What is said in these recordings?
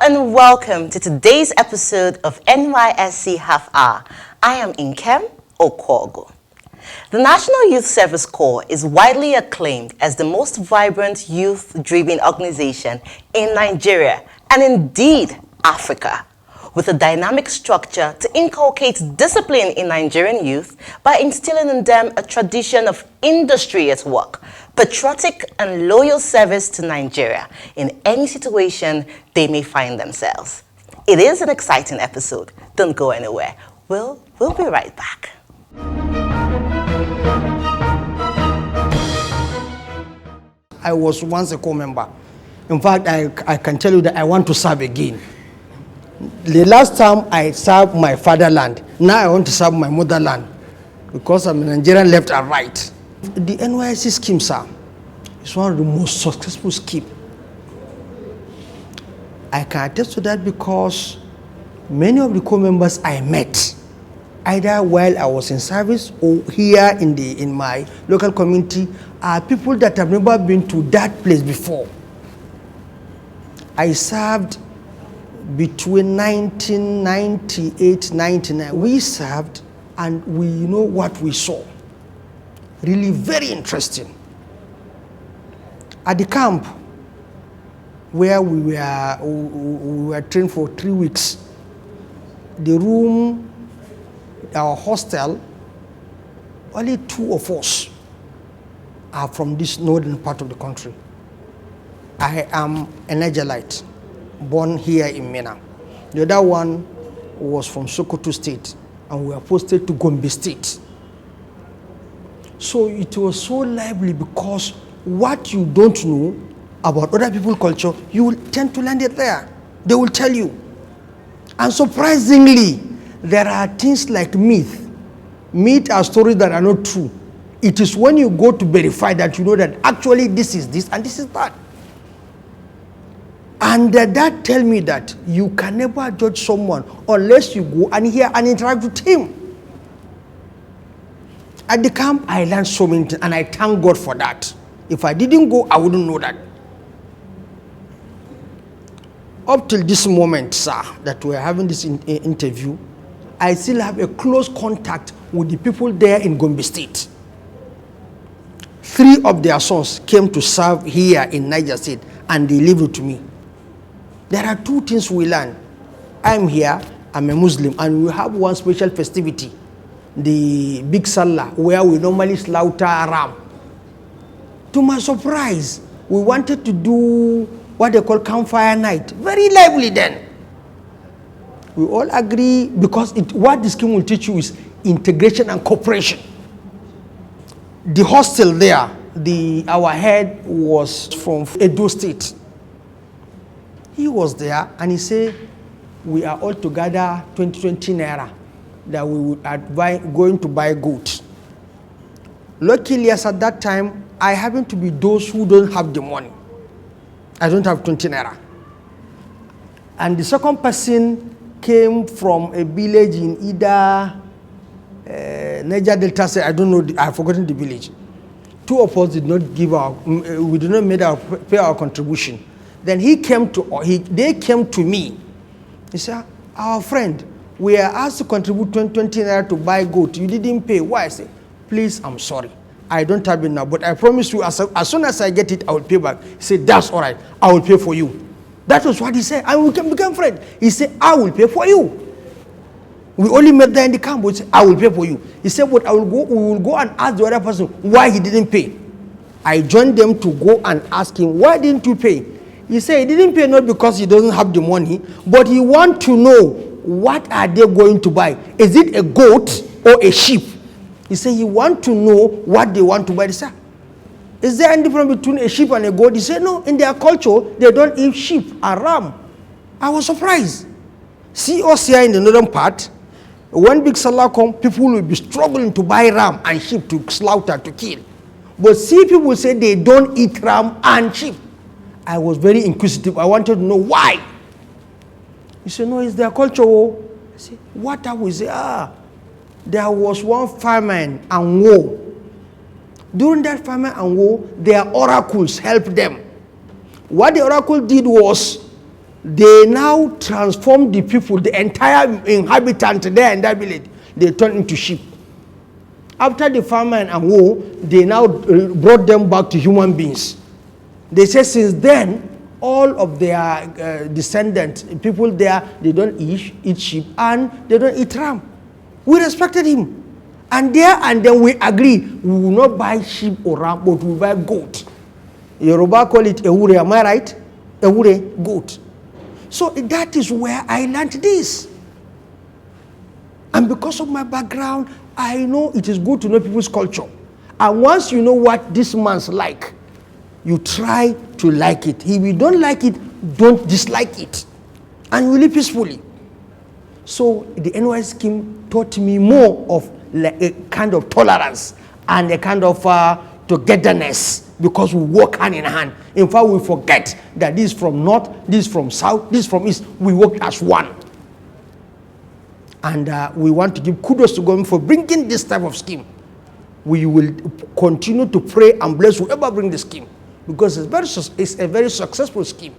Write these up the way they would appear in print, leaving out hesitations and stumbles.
and welcome to today's episode of NYSC Half Hour. I am Nkem Okwogo. The National Youth Service Corps is widely acclaimed as the most vibrant youth-driven organization in Nigeria and indeed Africa, with a dynamic structure to inculcate discipline in Nigerian youth by instilling in them a tradition of industry at work, patriotic and loyal service to Nigeria in any situation they may find themselves. It is an exciting episode. Don't go anywhere. We'll be right back. I was once a corps member. In fact, I can tell you that I want to serve again. The last time I served my fatherland, now I want to serve my motherland because I'm a Nigerian left and right. The NYSC scheme, sir, is one of the most successful schemes. I can attest to that because many of the corps members I met, either while I was in service or here in my local community, are people that have never been to that place before. I served between 1998 99. We served and we know what we saw. Really very interesting. At the camp where we were trained for 3 weeks, the room, our hostel, only 2 of us are from this northern part of the country. I am a Nigerite, born here in Minna. The other one was from Sokoto State, and we were posted to Gombe State. So it was so lively because what you don't know about other people's culture, you will tend to learn it there. They will tell you. And surprisingly, there are things like myth. Myth are stories that are not true. It is when you go to verify that you know that actually this is this and this is that. And that tell me that you can never judge someone unless you go and hear and interact with him. At the camp, I learned so many things and I thank God for that. If I didn't go, I wouldn't know that. Up till this moment, sir, that we're having this interview, I still have a close contact with the people there in Gombe State. 3 of their sons came to serve here in Niger State and they lived with me. There are 2 things we learn. I'm here, I'm a Muslim, and we have one special festivity, the Big Salah, where we normally slaughter a ram. To my surprise, we wanted to do what they call campfire night. Very lively then. We all agree because what the scheme will teach you is integration and cooperation. The hostel there, our head was from Edo State. He was there and he said, we are all together 2020 naira that we are going to buy goat. Luckily, as at that time, I happen to be those who don't have the money. I don't have 20 naira. And the second person came from a village in either Niger Delta, I don't know, I've forgotten the village. 2 of us did not give we did not pay our contribution. Then they came to me. He said, our friend, we are asked to contribute 20 naira to buy goat. You didn't pay. Why? I said, please, I'm sorry. I don't have it now, but I promise you, as soon as I get it, I will pay back. He said, that's all right. I will pay for you. That was what he said. And we can become friends. He said, I will pay for you. We only met there in the camp. We said, I will pay for you. He said, but we will go and ask the other person why he didn't pay. I joined them to go and ask him, why didn't you pay? He said he didn't pay not because he doesn't have the money, but he wants to know what are they going to buy. Is it a goat or a sheep? He said he wants to know what they want to buy. He said, is there any difference between a sheep and a goat? He said, no, in their culture, they don't eat sheep and ram. I was surprised. See us here in the northern part, when Big Salah comes, people will be struggling to buy ram and sheep to slaughter, to kill. But see, people say they don't eat ram and sheep. I was very inquisitive. I wanted to know why. He said, no, it's their culture. I said, what are we say? There was one famine and war. During that famine and war, their oracles helped them. What the oracle did was, they now transform the people, the entire inhabitant there in that village, they turn into sheep. After the famine and war, they now brought them back to human beings. They say since then, all of their descendants, people there, they don't eat sheep and they don't eat ram. We respected him. And then we agree, we will not buy sheep or ram, but we will buy goat. Yoruba call it ewure, am I right? Ewure, goat. So that is where I learned this. And because of my background, I know it is good to know people's culture. And once you know what this man's like, you try to like it. If you don't like it, don't dislike it. And you live peacefully. So the NY scheme taught me more of like a kind of tolerance and a kind of togetherness, because we work hand in hand. In fact, we forget that this is from north, this is from south, this is from east. We work as one. And we want to give kudos to government for bringing this type of scheme. We will continue to pray and bless whoever bring the scheme, because it's a very successful scheme.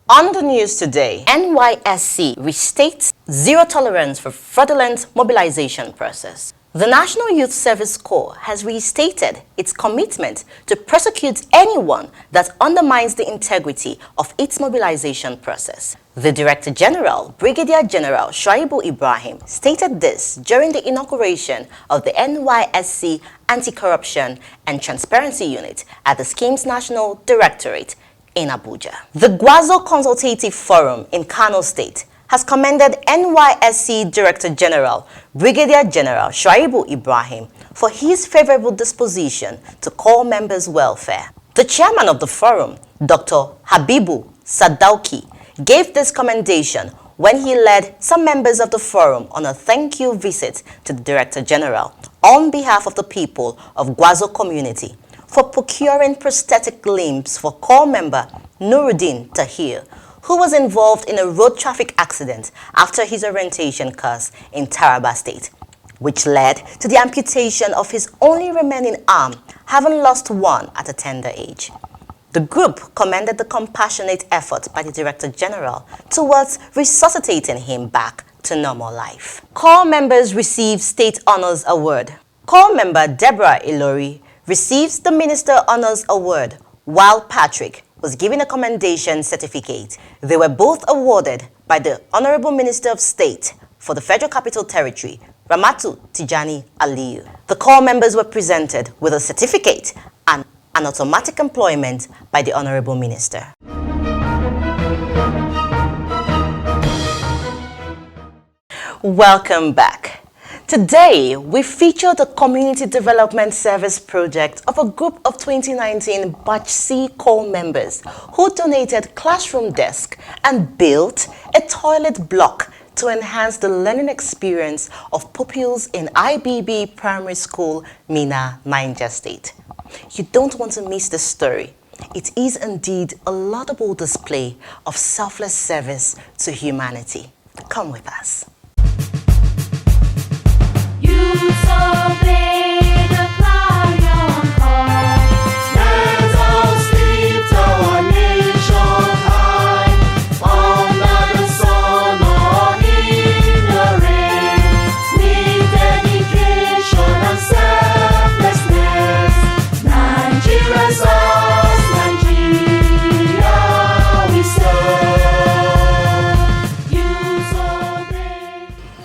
On the news today, NYSC restates zero tolerance for fraudulent mobilization process. The National Youth Service Corps has restated its commitment to prosecute anyone that undermines the integrity of its mobilization process. The Director General, Brigadier General Shuaibu Ibrahim, stated this during the inauguration of the NYSC Anti-Corruption and Transparency Unit at the scheme's National Directorate in Abuja. The Gwazo Consultative Forum in Kano State has commended NYSC Director General Brigadier General Shuaibu Ibrahim for his favorable disposition to corps members' welfare. The chairman of the forum, Dr. Habibu Sadauki, gave this commendation when he led some members of the forum on a thank you visit to the Director General on behalf of the people of Gwazo community for procuring prosthetic limbs for corps member Nuruddin Tahir, who was involved in a road traffic accident after his orientation course in Taraba State, which led to the amputation of his only remaining arm, having lost one at a tender age. The group commended the compassionate effort by the Director General towards resuscitating him back to normal life. Corps members received State Honors Award. Corps member Deborah Ilori receives the Minister Honors Award, while Patrick was given a commendation certificate. They were both awarded by the Honorable Minister of State for the Federal Capital Territory, Ramatu Tijani Aliyu. The corps members were presented with a certificate and an automatic employment by the Honorable Minister. Welcome back. Today, we feature the Community Development Service project of a group of 2019 Batch C corps members who donated classroom desk and built a toilet block to enhance the learning experience of pupils in IBB Primary School, Mina, Niger State. You don't want to miss the story. It is indeed a laudable display of selfless service to humanity. Come with us.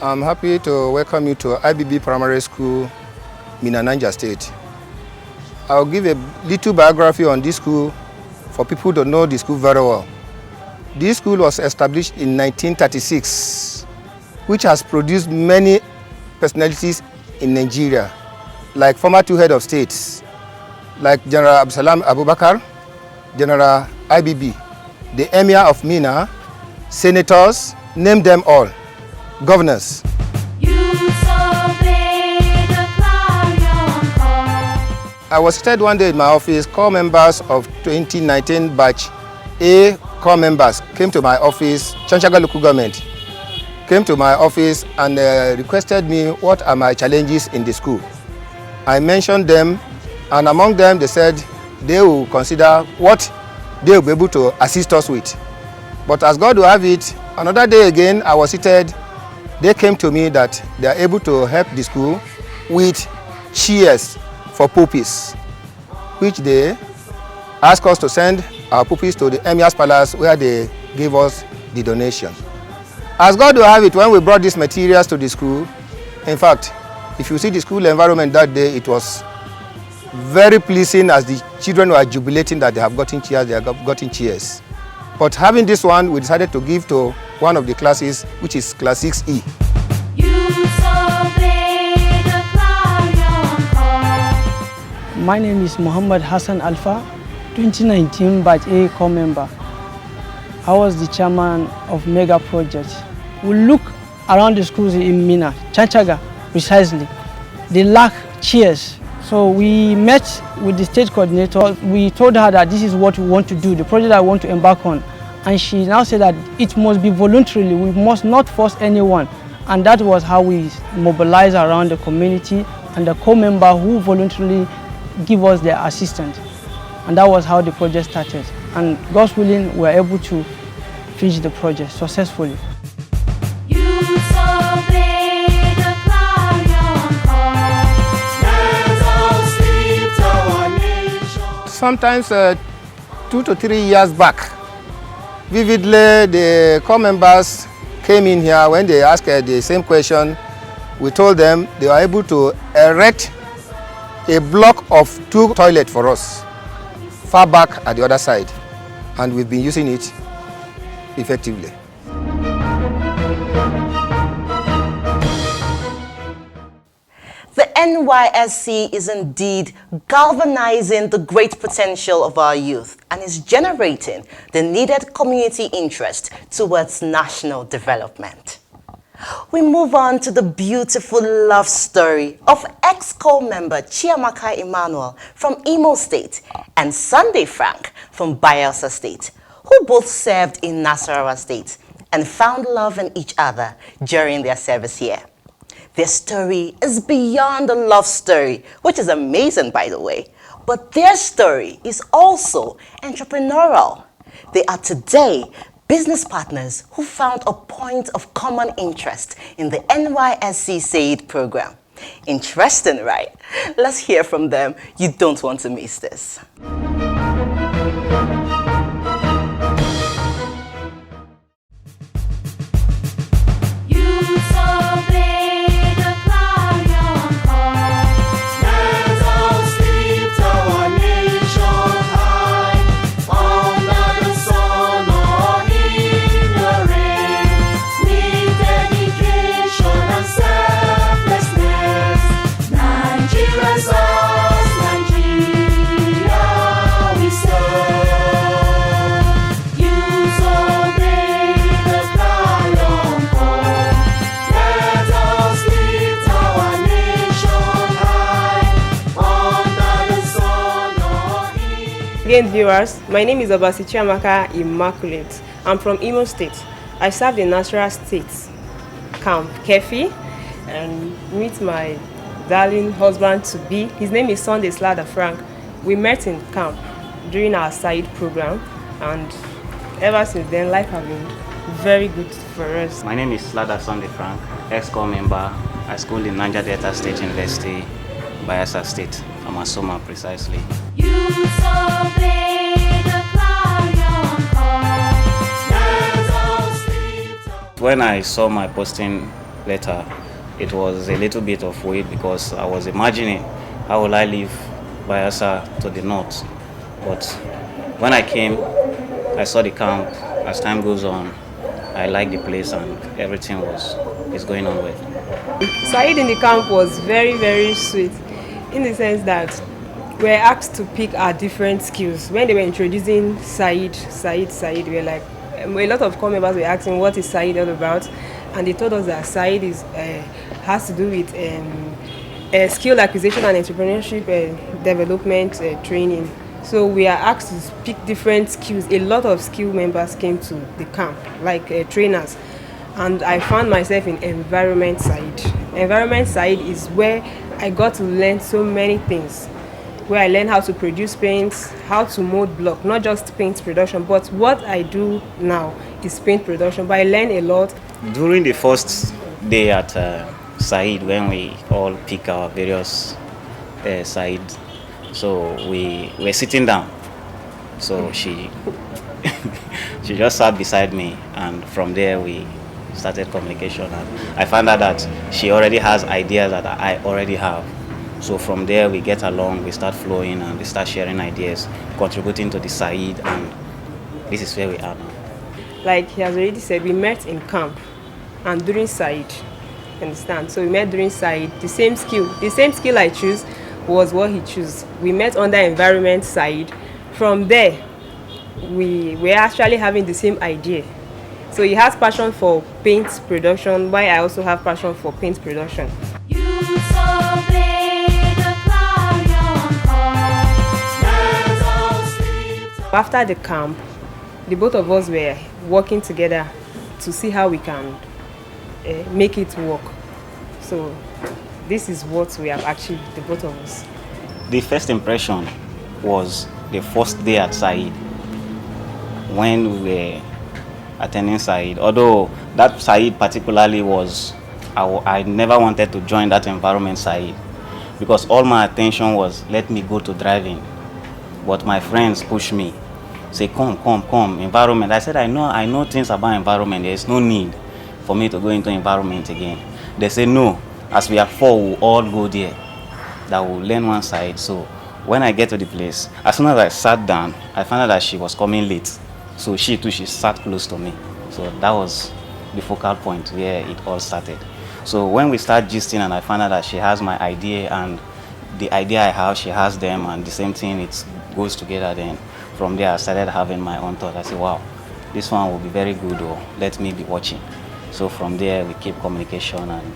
I'm happy to welcome you to IBB Primary School, Mina, Niger State. I'll give a little biography on this school for people who don't know the school very well. This school was established in 1936, which has produced many personalities in Nigeria, like former two heads of states, like General Absalam Abubakar, General IBB, the Emir of Mina, senators, name them all. Governors. I was seated one day in my office. Corps members of 2019 batch A corps members came to my office, Chanchaga local government, came to my office and requested me what are my challenges in the school. I mentioned them, and among them they said they will consider what they will be able to assist us with. But as God will have it, another day again, I was seated. They came to me that they are able to help the school with chairs for pupils, which they asked us to send our pupils to the Emir's Palace where they gave us the donation. As God will have it, when we brought these materials to the school, in fact, if you see the school environment that day, it was very pleasing as the children were jubilating that they have gotten chairs, they have gotten chairs. But having this one, we decided to give to one of the classes, which is class 6E. My name is Muhammad Hassan Alfa, 2019 Batch A core member. I was the chairman of Mega Project. We look around the schools in Mina, Chanchaga precisely. They lack chairs. So we met with the state coordinator. We told her that this is what we want to do, the project I want to embark on. And she now said that it must be voluntarily, we must not force anyone. And that was how we mobilized around the community and the co-member who voluntarily give us their assistance. And that was how the project started. And God's willing, we were able to finish the project successfully. Sometimes 2 to 3 years back, vividly the core members came in here when they asked the same question. We told them they were able to erect a block of 2 toilets for us far back at the other side, and we've been using it effectively. The NYSC is indeed galvanizing the great potential of our youth and is generating the needed community interest towards national development. We move on to the beautiful love story of ex-core member Chiamaka Emmanuel from Imo State and Sunday Frank from Bayelsa State, who both served in Nasarawa State and found love in each other during their service here. Their story is beyond a love story, which is amazing, by the way. But their story is also entrepreneurial. They are today business partners who found a point of common interest in the NYSC SAID program. Interesting, right? Let's hear from them. You don't want to miss this. Again, viewers, my name is Obasi Chiamaka Immaculate. I'm from Imo State. I served in Nasarawa State Camp Kefi and meet my darling husband-to-be. His name is Sunday Frank. We met in camp during our SAID program, and ever since then, life has been very good for us. My name is Slada Sunday Frank, ex-core member. I schooled in Niger Delta State University, Bayelsa State, Amasoma precisely. When I saw my posting letter, it was a little bit of weight because I was imagining how will I leave Bayelsa to the north. But when I came, I saw the camp. As time goes on, I like the place and everything is going on well. SAID in the camp was very, very sweet in the sense that we were asked to pick our different skills. When they were introducing SAID, we were like, a lot of core members were asking what is SAID all about, and they told us that SAID has to do with skill acquisition and entrepreneurship development training. So we are asked to pick different skills. A lot of skill members came to the camp, like trainers, and I found myself in environment SAID. Environment SAID is where I got to learn so many things. where I learned how to produce paints, how to mold block, not just paint production, but what I do now is paint production, but I learned a lot. During the first day at Said, when we all pick our various Said, so we were sitting down. So she she just sat beside me, and from there we started communication. And I found out that she already has ideas that I already have. So from there we get along, we start flowing, and we start sharing ideas, contributing to the Said, and this is where we are now. Like he has already said, we met in camp and during Said. Understand? So we met during Said. The same skill I choose was what he chose. We met under environment Said. From there, we were actually having the same idea. So he has passion for paint production, while I also have passion for paint production. After the camp, the both of us were working together to see how we can make it work. So this is what we have achieved, the both of us. The first impression was the first day at Said, when we were attending Said. Although that Said particularly was, I never wanted to join that environment Said, because all my attention was, let me go to driving. But my friends pushed me, say, come, environment. I said, I know things about environment. There is no need for me to go into environment again. They say, no, as we are four, we'll all go there. That will learn one side. So when I get to the place, as soon as I sat down, I found out that she was coming late. So she too, she sat close to me. So that was the focal point where it all started. So when we start gisting, and I found out that she has my idea, and the idea I have, she has them, and the same thing, it goes together. Then from there, I started having my own thought. I said, wow, this one will be very good, or let me be watching. So from there, we keep communication, and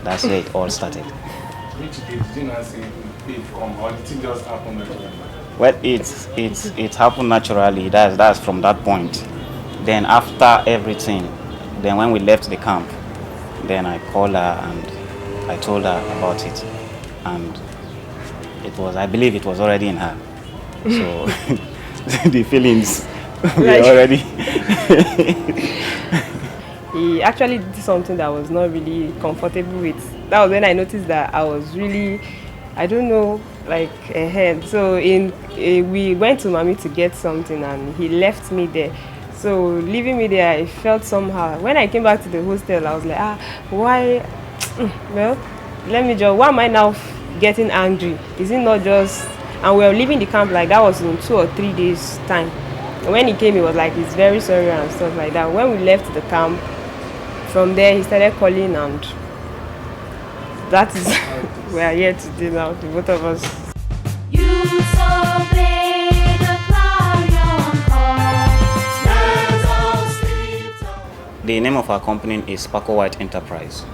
that's where it all started. Which day did you not see it come, or did it just happen naturally? Well, it happened naturally. That's from that point. Then after everything, then when we left the camp, then I called her and I told her about it, and it was, I believe it was already in her. So the feelings were already. He actually did something that I was not really comfortable with. That was when I noticed that I was really, I don't know, like ahead. So we went to Mommy to get something, and he left me there. So leaving me there, I felt somehow. When I came back to the hostel, I was like, why? Well, why am I now getting angry? Is it not just? And we were leaving the camp, like that was in 2 or 3 days time. And when he came, he was like, he's very sorry and stuff like that. When we left the camp, from there he started calling, and that is we are here today now, the both of us. The name of our company is Sparkle White Enterprise,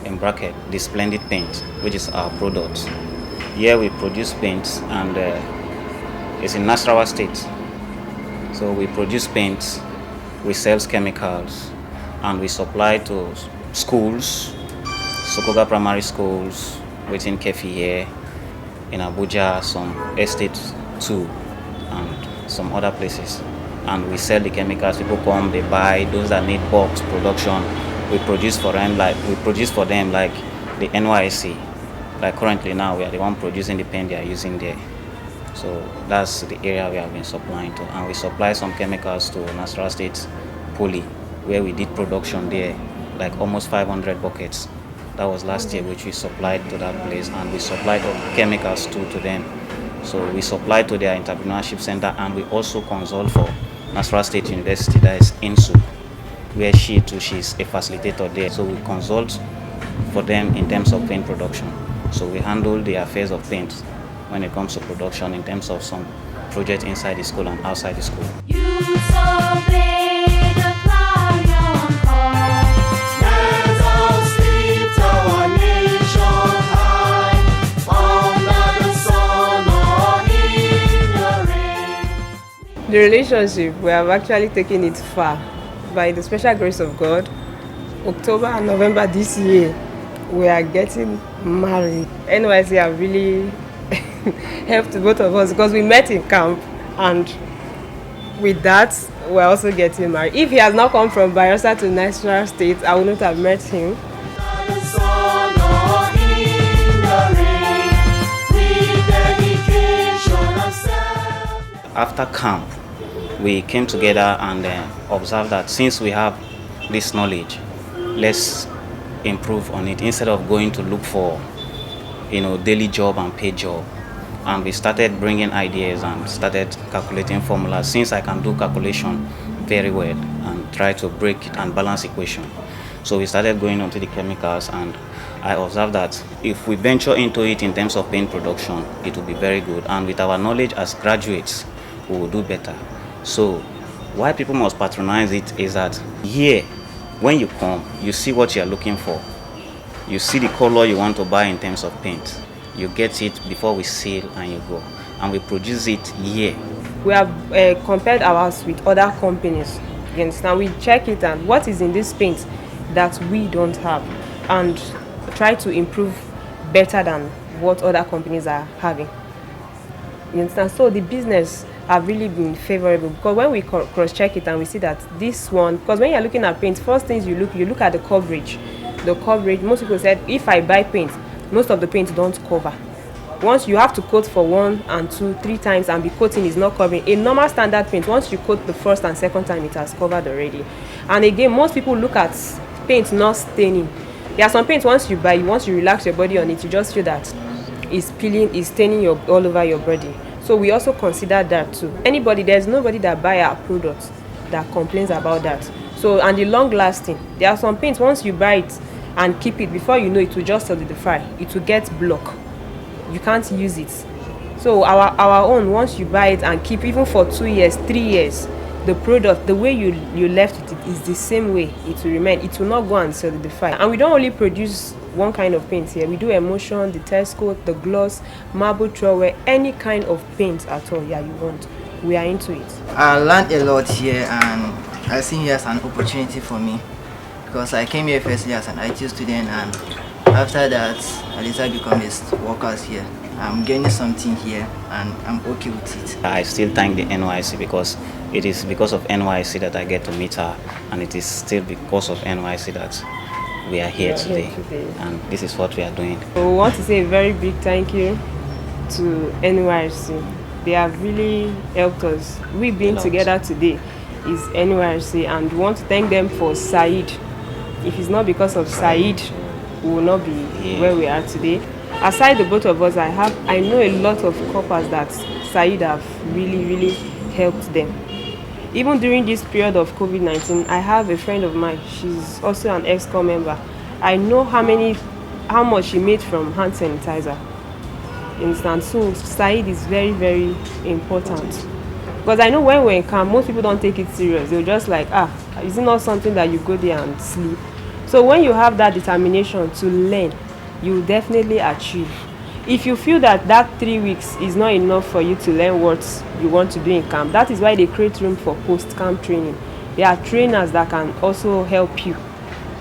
in bracket, the Splendid Paint, which is our product. Here we produce paints, and it's in Nasarawa State. So we produce paints, we sell chemicals, and we supply to schools, Sokoga primary schools, within Kefi here, in Abuja, some estates too, and some other places. And we sell the chemicals. People come, they buy. Those that need box production, we produce for them. Like the Nysc. Like currently now, we are the one producing the paint they are using there. So that's the area we have been supplying to, and we supply some chemicals to Nasarawa State Poly, where we did production there, like almost 500 buckets. That was last year, which we supplied to that place, and we supplied chemicals too to them. So we supply to their entrepreneurship center, and we also consult for Nasarawa State University, that is INSU, where she's a facilitator there. So we consult for them in terms of paint production. So we handle the affairs of paint when it comes to production in terms of some project inside the school and outside the school. The relationship, we have actually taken it far. By the special grace of God, October and November this year, we are getting married. NYSC have really help to both of us because we met in camp, and with that, we're also getting married. If he has not come from Bayelsa to Nigeria State, I would not have met him. After camp, we came together and observed that since we have this knowledge, let's improve on it instead of going to look for, daily job and paid job. And we started bringing ideas and started calculating formulas. Since I can do calculation very well and try to break and balance equation, so we started going onto the chemicals, and I observed that if we venture into it in terms of paint production, it will be very good. And with our knowledge as graduates, we will do better. So why people must patronize it is that here, when you come, you see what you are looking for. You see the color you want to buy in terms of paint. You get it before we sell and you go. And we produce it here. We have compared ours with other companies. You understand? We check it and what is in this paint that we don't have, and try to improve better than what other companies are having. You understand? So the business have really been favorable because when we cross-check it and we see that this one, because when you're looking at paint, first things you look at the coverage. The coverage, most people said, if I buy paint, most of the paint don't cover. Once you have to coat for 1 and 2, 3 times and the coating is not covering. A normal standard paint, once you coat the first and second time, it has covered already. And again, most people look at paint not staining. There are some paints once you buy, once you relax your body on it, you just feel that it's peeling, it's staining all over your body. So we also consider that too. There's nobody that buy our products that complains about that. So, and the long lasting, there are some paints, once you buy it and keep it, before you know it will just solidify, it will get block. You can't use it. So our own, once you buy it and keep even for 2 years, 3 years, the product, the way you left it is the same way it will remain. It will not go and solidify. And we don't only produce one kind of paint here. We do emulsion, the test coat, the gloss, marble trowel, any kind of paint at all you want. We are into it. I learned a lot here, and I see here as an opportunity for me because I came here firstly as an IT student, and after that I decided to become a worker here. I'm gaining something here and I'm okay with it. I still thank the NYSC because it is because of NYSC that I get to meet her, and it is still because of NYSC that we are here today. And this is what we are doing. So we want to say a very big thank you to NYSC. They have really helped us. We being together today is NYSC, and we want to thank them for Said. If it's not because of Said, we will not be where we are today. Aside the both of us, I know a lot of coppers that Said have really helped them. Even during this period of COVID-19, I have a friend of mine, she's also an ex-corps member. I know how much she made from hand sanitizer. And so Said is very important. Because I know when we're in camp, most people don't take it serious. They're just like, is it not something that you go there and sleep? So when you have that determination to learn, you will definitely achieve. If you feel that 3 weeks is not enough for you to learn what you want to do in camp, that is why they create room for post-camp training. There are trainers that can also help you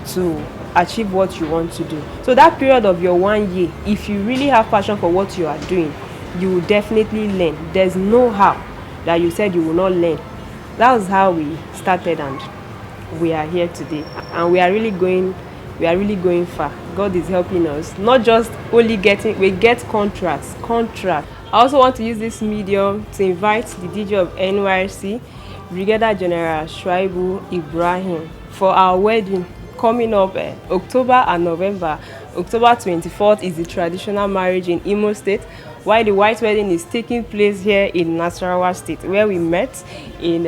to achieve what you want to do. So that period of your 1 year, if you really have passion for what you are doing, you will definitely learn. There's no how that you said you will not learn. That was how we started, and we are here today. And we are really going far. God is helping us. Not just only we get contracts. I also want to use this medium to invite the DJ of NYSC, Brigadier General Shuaibu Ibrahim, for our wedding coming up October and November. October 24th is the traditional marriage in Imo State, while the white wedding is taking place here in Nasarawa State, where we met in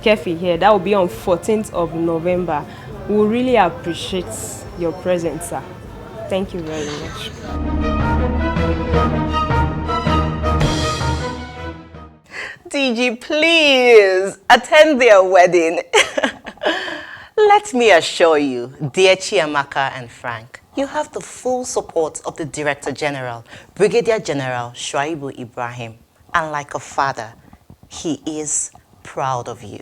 Kefi here. That will be on 14th of November. We really appreciate your presence, sir. Thank you very much. DG, please attend their wedding. Let me assure you, dear Chiamaka and Frank, you have the full support of the Director General, Brigadier General Shuaibu Ibrahim. And like a father, he is proud of you.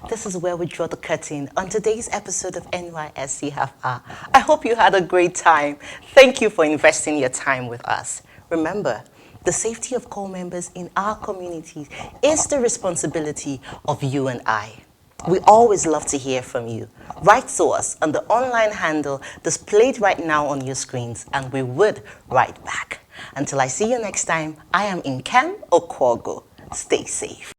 This is where we draw the curtain on today's episode of NYSC Half Hour. I hope you had a great time. Thank you for investing your time with us. Remember, the safety of corps members in our communities is the responsibility of you and I. We always love to hear from you. Write to us on the online handle displayed right now on your screens, and we would write back. Until I see you next time, I am Nkem Okwogo. Stay safe.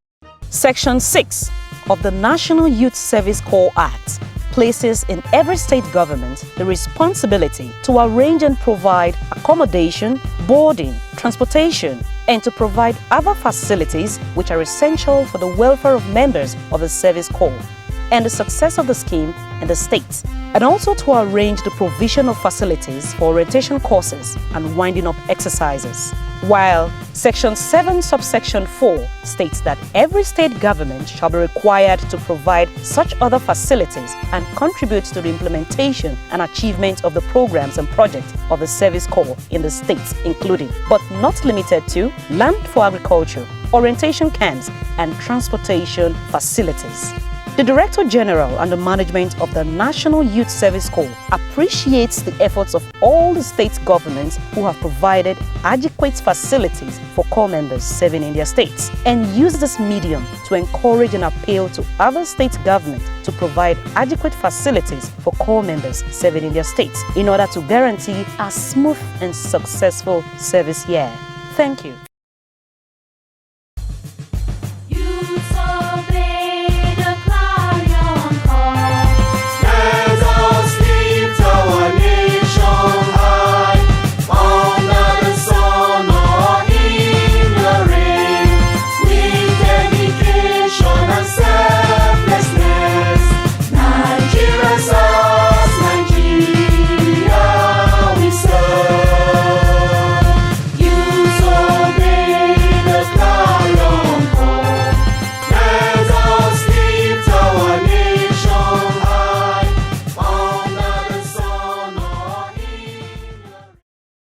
Section 6 of the National Youth Service Corps Act places in every state government the responsibility to arrange and provide accommodation, boarding, transportation, and to provide other facilities which are essential for the welfare of members of the Service Corps and the success of the scheme in the states, and also to arrange the provision of facilities for orientation courses and winding up exercises. While Section 7 subsection 4 states that every state government shall be required to provide such other facilities and contribute to the implementation and achievement of the programs and projects of the Service Corps in the states, including, but not limited to, land for agriculture, orientation camps, and transportation facilities. The Director General and the management of the National Youth Service Corps appreciates the efforts of all the state governments who have provided adequate facilities for corps members serving in their states, and use this medium to encourage and appeal to other state governments to provide adequate facilities for corps members serving in their states in order to guarantee a smooth and successful service year. Thank you.